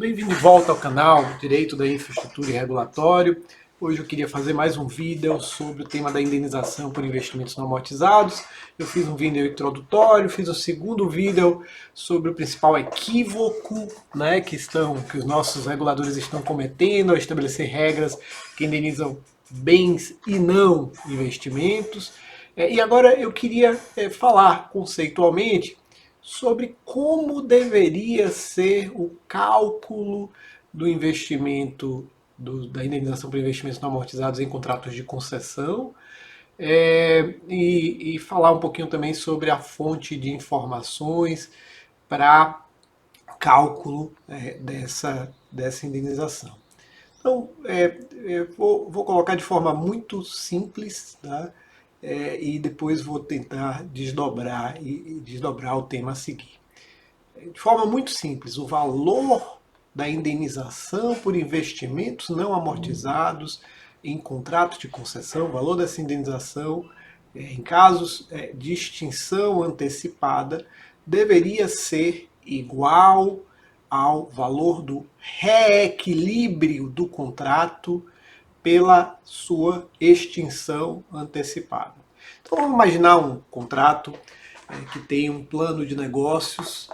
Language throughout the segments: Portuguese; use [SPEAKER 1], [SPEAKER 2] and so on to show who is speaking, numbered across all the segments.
[SPEAKER 1] Bem-vindo de volta ao canal Direito da Infraestrutura e Regulatório. Hoje eu queria fazer mais um vídeo sobre o tema da indenização por investimentos não amortizados. Eu fiz um vídeo introdutório, fiz um segundo vídeo sobre o principal equívoco, que os nossos reguladores estão cometendo ao estabelecer regras que indenizam bens e não investimentos. E agora eu queria falar conceitualmente sobre como deveria ser o cálculo do investimento, da indenização por investimentos não amortizados em contratos de concessão, e falar um pouquinho também sobre a fonte de informações para cálculo dessa indenização. Então, vou colocar de forma muito simples, tá? E depois vou tentar desdobrar e desdobrar o tema a seguir. De forma muito simples, o valor da indenização por investimentos não amortizados em contratos de concessão, o valor dessa indenização em casos de extinção antecipada, deveria ser igual ao valor do reequilíbrio do contrato pela sua extinção antecipada. Então vamos imaginar um contrato que tem um plano de negócios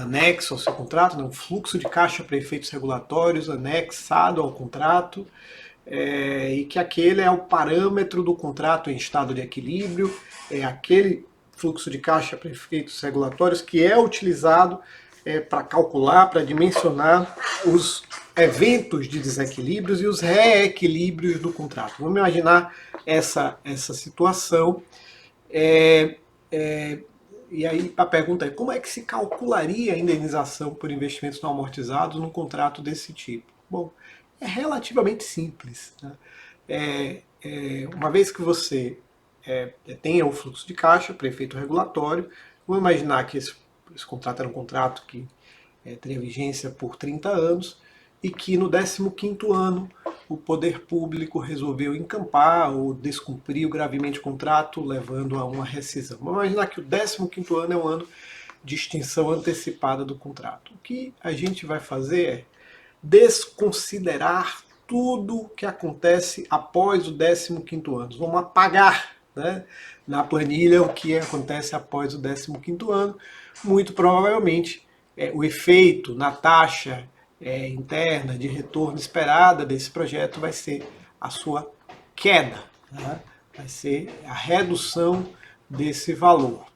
[SPEAKER 1] anexo ao seu contrato, um fluxo de caixa para efeitos regulatórios anexado ao contrato, e que aquele é o parâmetro do contrato em estado de equilíbrio, é aquele fluxo de caixa para efeitos regulatórios que é utilizado para calcular, para dimensionar os eventos de desequilíbrios e os reequilíbrios do contrato. Vamos imaginar essa situação. E aí a pergunta é, como é que se calcularia a indenização por investimentos não amortizados num contrato desse tipo? Bom, é relativamente simples, né? Uma vez que você tenha o fluxo de caixa para efeito regulatório, vamos imaginar que esse contrato era um contrato que teria vigência por 30 anos e que no 15º ano o poder público resolveu encampar ou descumprir gravemente o contrato, levando a uma rescisão. Vamos imaginar que o 15º ano é um ano de extinção antecipada do contrato. O que a gente vai fazer é desconsiderar tudo que acontece após o 15º ano. Vamos apagar, né, na planilha o que acontece após o 15º ano. Muito provavelmente o efeito na taxa interna de retorno esperada desse projeto vai ser a sua queda, né? Vai ser a redução desse valor.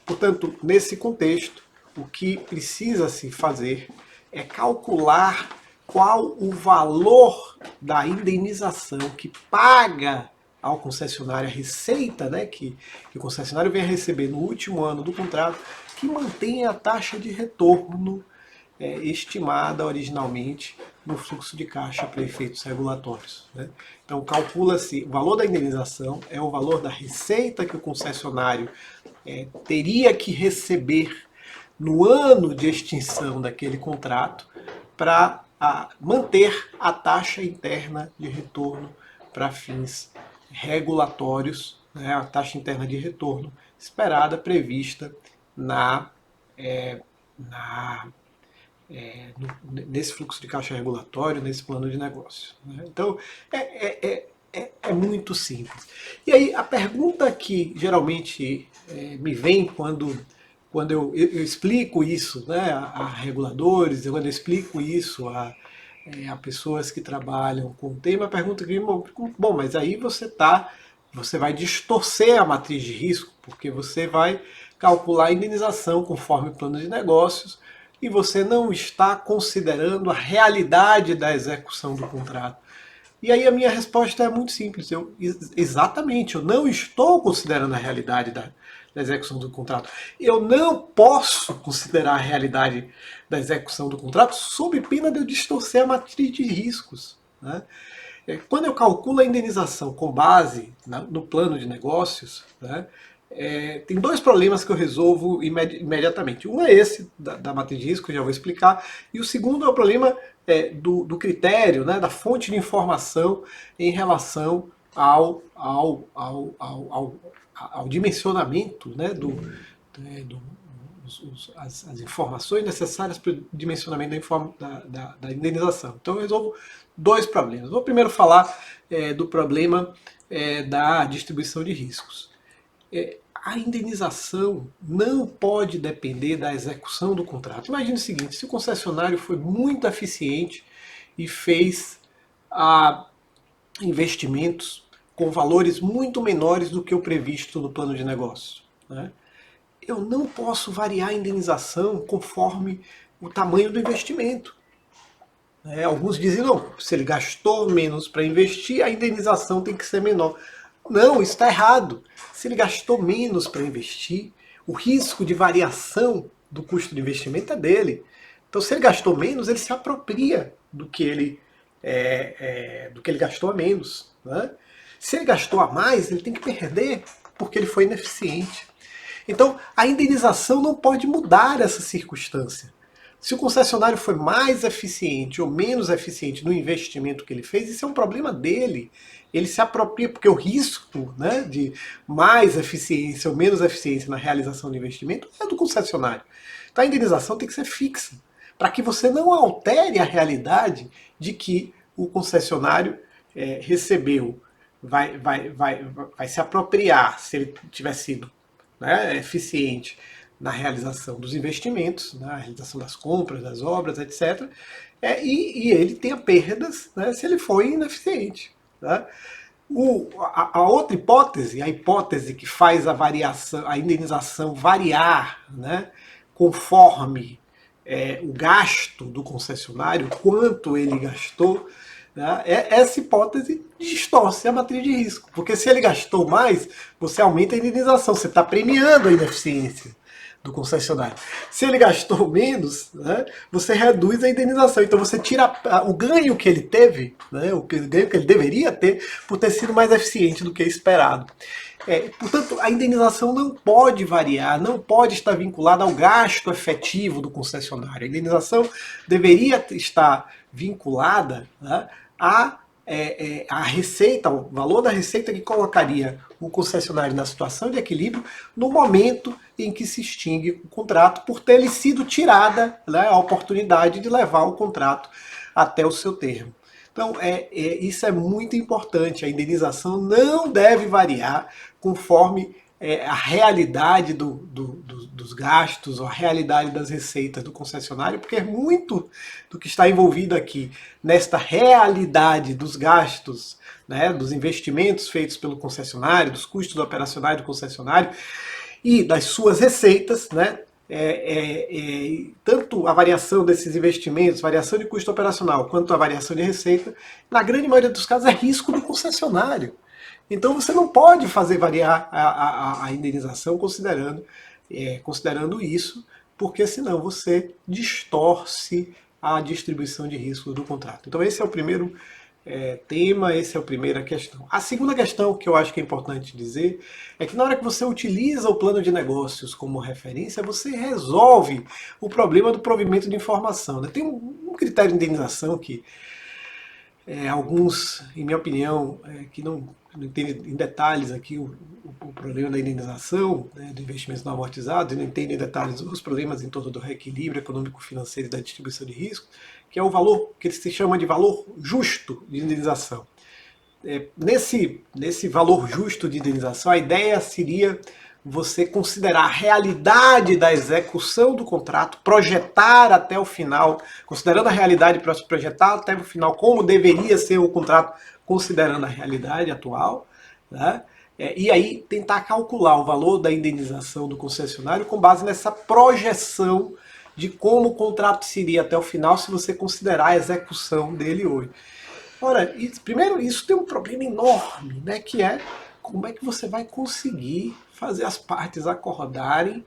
[SPEAKER 1] Portanto, nesse contexto, o que precisa se fazer é calcular qual o valor da indenização que paga ao concessionário a receita, né, que o concessionário vem a receber no último ano do contrato, que mantém a taxa de retorno estimada originalmente no fluxo de caixa para efeitos regulatórios, né? Então calcula-se, o valor da indenização é o valor da receita que o concessionário teria que receber no ano de extinção daquele contrato para manter a taxa interna de retorno para fins regulatórios, né, a taxa interna de retorno esperada, prevista nesse fluxo de caixa regulatório, nesse plano de negócio, né? Então, é muito simples. E aí, a pergunta que geralmente me vem quando eu explico isso, né, a reguladores, quando eu explico isso a pessoas que trabalham com o tema, a pergunta que bom, mas aí você vai distorcer a matriz de risco, porque você vai calcular a indenização conforme o plano de negócios e você não está considerando a realidade da execução do contrato. E aí a minha resposta é muito simples. Exatamente, eu não estou considerando a realidade da execução do contrato. Eu não posso considerar a realidade da execução do contrato sob pena de eu distorcer a matriz de riscos, né? Quando eu calculo a indenização com base no plano de negócios, né, tem dois problemas que eu resolvo imediatamente. Um é esse, da matriz de risco, que eu já vou explicar, e o segundo é o problema do critério, né, da fonte de informação em relação ao dimensionamento, né, do as informações necessárias para o dimensionamento da indenização. Então eu resolvo dois problemas. Vou primeiro falar do problema da distribuição de riscos. A indenização não pode depender da execução do contrato. Imagine o seguinte: se o concessionário foi muito eficiente e fez investimentos com valores muito menores do que o previsto no plano de negócio, né? Eu não posso variar a indenização conforme o tamanho do investimento. Alguns dizem, não, se ele gastou menos para investir, a indenização tem que ser menor. Não, isso está errado. Se ele gastou menos para investir, o risco de variação do custo de investimento é dele. Então, se ele gastou menos, ele se apropria do que ele gastou a menos, né? Se ele gastou a mais, ele tem que perder porque ele foi ineficiente. Então, a indenização não pode mudar essa circunstância. Se o concessionário foi mais eficiente ou menos eficiente no investimento que ele fez, isso é um problema dele. Ele se apropria, porque o risco, né, de mais eficiência ou menos eficiência na realização do investimento é do concessionário. Então a indenização tem que ser fixa, para que você não altere a realidade de que o concessionário recebeu, vai se apropriar, se ele tiver sido, né, eficiente na realização dos investimentos, na realização das compras, das obras, etc. E ele tenha perdas, né, se ele foi ineficiente. Né? A outra hipótese, a hipótese que faz a indenização variar, né, conforme o gasto do concessionário, quanto ele gastou, né, essa hipótese distorce a matriz de risco. Porque se ele gastou mais, você aumenta a indenização, você está premiando a ineficiência do concessionário. Se ele gastou menos, né, você reduz a indenização. Então você tira o ganho que ele teve, né, o ganho que ele deveria ter, por ter sido mais eficiente do que esperado. Portanto, a indenização não pode variar, não pode estar vinculada ao gasto efetivo do concessionário. A indenização deveria estar vinculada, né, a receita, o valor da receita que colocaria o concessionário na situação de equilíbrio no momento em que se extingue o contrato, por ter lhe sido tirada, né, a oportunidade de levar o contrato até o seu termo. Então, isso é muito importante. A indenização não deve variar conforme a realidade dos gastos, ou a realidade das receitas do concessionário, porque muito do que está envolvido aqui nesta realidade dos gastos, né, dos investimentos feitos pelo concessionário, dos custos operacionais do concessionário e das suas receitas, né, tanto a variação desses investimentos, variação de custo operacional, quanto a variação de receita, na grande maioria dos casos é risco do concessionário. Então você não pode fazer variar a indenização considerando isso, porque senão você distorce a distribuição de riscos do contrato. Então esse é o primeiro tema, essa é a primeira questão. A segunda questão que eu acho que é importante dizer é que na hora que você utiliza o plano de negócios como referência, você resolve o problema do provimento de informação, né? Tem um critério de indenização que alguns, em minha opinião, que não entendem em detalhes aqui o problema da indenização, né, do investimento não amortizado, e não entendem em detalhes os problemas em torno do reequilíbrio econômico-financeiro e da distribuição de risco, que é o valor que se chama de valor justo de indenização. Nesse valor justo de indenização, a ideia seria você considerar a realidade da execução do contrato, projetar até o final, considerando a realidade, projetar até o final como deveria ser o contrato, considerando a realidade atual, né? E aí tentar calcular o valor da indenização do concessionário com base nessa projeção de como o contrato seria até o final se você considerar a execução dele hoje. Ora, primeiro, isso tem um problema enorme, né, que é como é que você vai conseguir fazer as partes acordarem,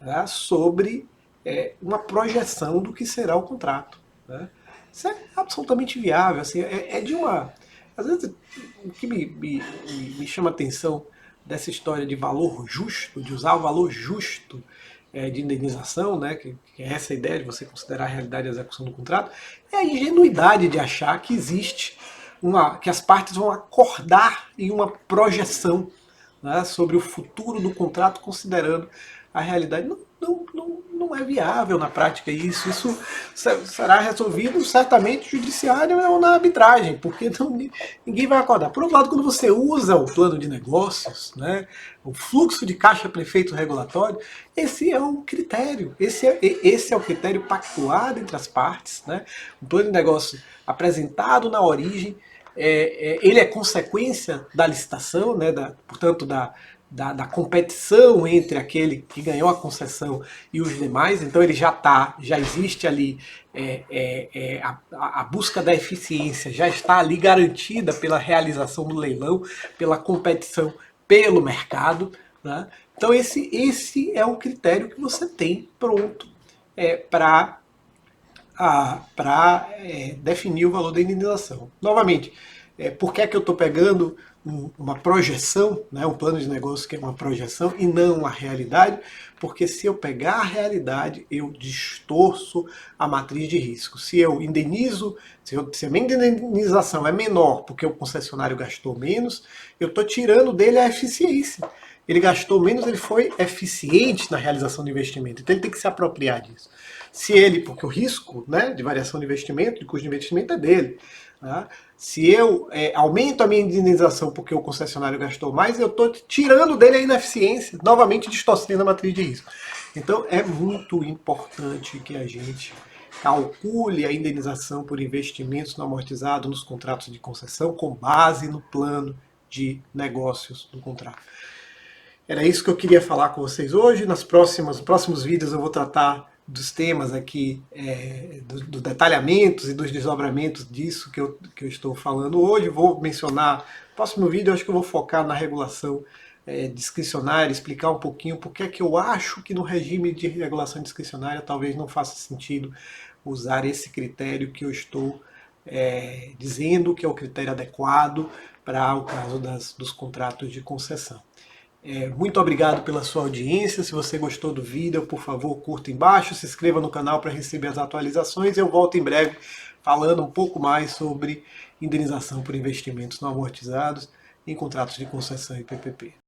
[SPEAKER 1] né, sobre uma projeção do que será o contrato. Né? Isso é absolutamente viável. Assim, de uma... Às vezes, o que me chama a atenção dessa história de valor justo, de usar o valor justo de indenização, né, que é essa ideia de você considerar a realidade da execução do contrato, é a ingenuidade de achar que existe que as partes vão acordar em uma projeção, né, sobre o futuro do contrato, considerando a realidade. não é viável na prática isso. Isso será resolvido certamente no judiciário ou na arbitragem, porque ninguém vai acordar. Por outro lado, quando você usa o plano de negócios, né, o fluxo de caixa para efeito regulatório, esse é um critério, esse é o critério pactuado entre as partes, né? O plano de negócio apresentado na origem, ele é consequência da licitação, né, portanto, da competição entre aquele que ganhou a concessão e os demais. Então ele já existe ali a busca da eficiência, já está ali garantida pela realização do leilão, pela competição pelo mercado, né? Então esse é o critério que você tem pronto para definir o valor da indenização. Novamente, por que é que eu estou pegando uma projeção, né, um plano de negócio que é uma projeção e não uma realidade? Porque se eu pegar a realidade, eu distorço a matriz de risco. Se eu indenizo, se a minha indenização é menor porque o concessionário gastou menos, eu estou tirando dele a eficiência. Ele gastou menos, ele foi eficiente na realização do investimento. Então ele tem que se apropriar disso. Se ele, porque o risco, né, de variação de investimento, de custo de investimento é dele. Né? Se eu aumento a minha indenização porque o concessionário gastou mais, eu estou tirando dele a ineficiência, novamente distorcendo a matriz de risco. Então é muito importante que a gente calcule a indenização por investimentos no amortizado nos contratos de concessão com base no plano de negócios do contrato. Era isso que eu queria falar com vocês hoje. Nos próximos vídeos eu vou tratar dos temas aqui, dos detalhamentos e dos desdobramentos disso que eu estou falando hoje. Vou mencionar, no próximo vídeo eu acho que eu vou focar na regulação discricionária, explicar um pouquinho porque é que eu acho que no regime de regulação discricionária talvez não faça sentido usar esse critério que eu estou dizendo que é o critério adequado para o caso dos contratos de concessão. Muito obrigado pela sua audiência. Se você gostou do vídeo, por favor, curta embaixo, se inscreva no canal para receber as atualizações. Eu volto em breve falando um pouco mais sobre indenização por investimentos não amortizados em contratos de concessão e PPP.